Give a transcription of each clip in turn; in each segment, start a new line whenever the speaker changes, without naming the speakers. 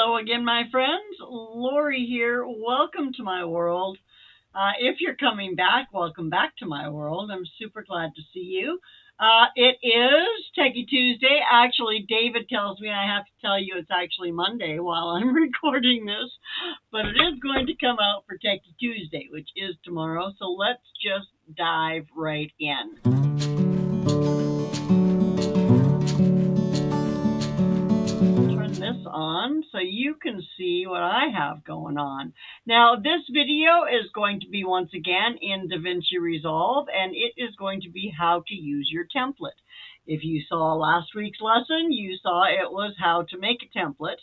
Hello again, my friends. Lorrie here. Welcome to my world. If you're coming back, welcome back to my world. I'm super glad to see you. It is Techy Tuesday. Actually, David tells me I have to tell you it's actually Monday while I'm recording this, but it is going to come out for Techy Tuesday, which is tomorrow. So let's just dive right in. This on so you can see what I have going on. Now, this video is going to be once again in DaVinci Resolve, and it is going to be how to use your template. If you saw last week's lesson, you saw it was how to make a template.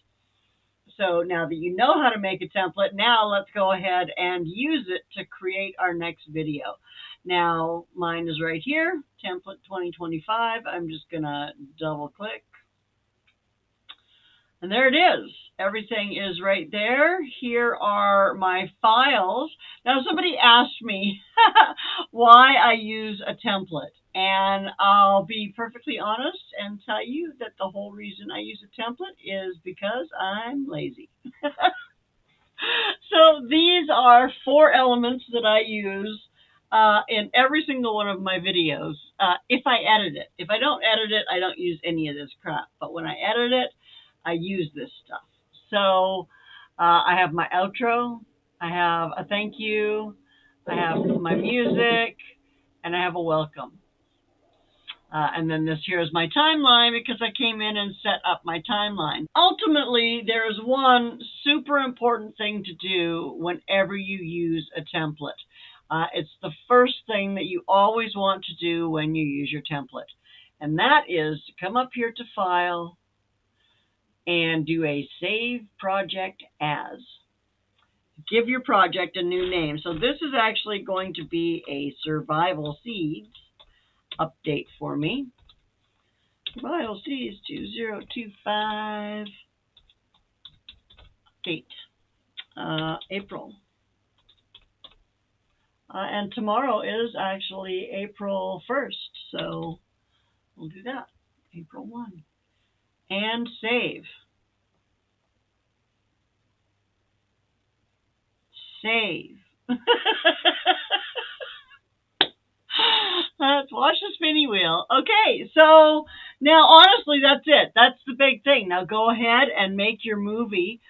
So now that you know how to make a template, now let's go ahead and use it to create our next video. Now, mine is right here, template 2025. I'm just going to double click. And there it is. Everything is right there. Here are my files. Now, somebody asked me why I use a template. And I'll be perfectly honest and tell you that the whole reason I use a template is because I'm lazy. So these are 4 elements that I use in every single one of my videos if I edit it. If I don't edit it, I don't use any of this crap. But when I edit it, I use this stuff. So I have my outro, I have a thank you, I have my music, and I have a welcome. And then this here is my timeline because I came in and set up my timeline. Ultimately, there's one super important thing to do whenever you use a template. It's the first thing that you always want to do when you use your template. And that is to come up here to File, and do a Save Project As. Give your project a new name. So this is actually going to be a Survival Seeds update for me. Survival Seeds 2025 date, April. And tomorrow is actually April 1st, so we'll do that, April 1. And save. Save. Let's watch the spinny wheel. Okay, so now honestly, that's it. That's the big thing. Now go ahead and make your movie.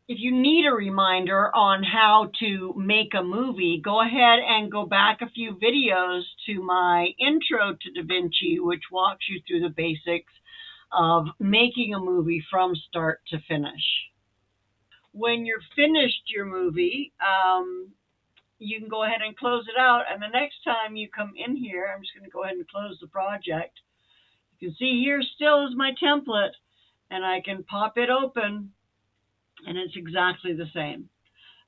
If you need a reminder on how to make a movie, go ahead and go back a few videos to my intro to DaVinci, which walks you through the basics of making a movie from start to finish. When you're finished your movie, you can go ahead and close it out. And the next time you come in here, I'm just going to go ahead and close the project. You can see here still is my template, and I can pop it open, and it's exactly the same.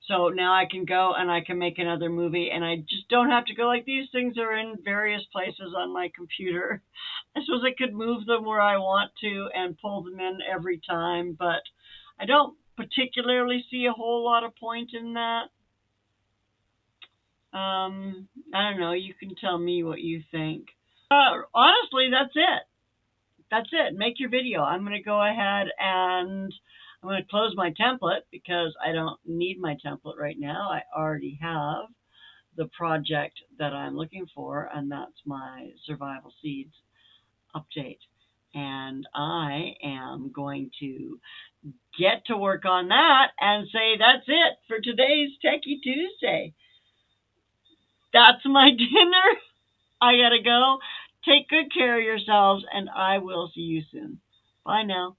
So now I can go and I can make another movie, and I just don't have to go like these things are in various places on my computer. I suppose I could move them where I want to and pull them in every time, but I don't particularly see a whole lot of point in that. I don't know. You can tell me what you think. Honestly, that's it. That's it. Make your video. I'm going to go ahead and I'm going to close my template because I don't need my template right now. I already have the project that I'm looking for, and that's my Survival Seeds update. And I am going to get to work on that and say that's it for today's Techy Tuesday. That's my dinner. I gotta go. Take good care of yourselves, and I will see you soon. Bye now.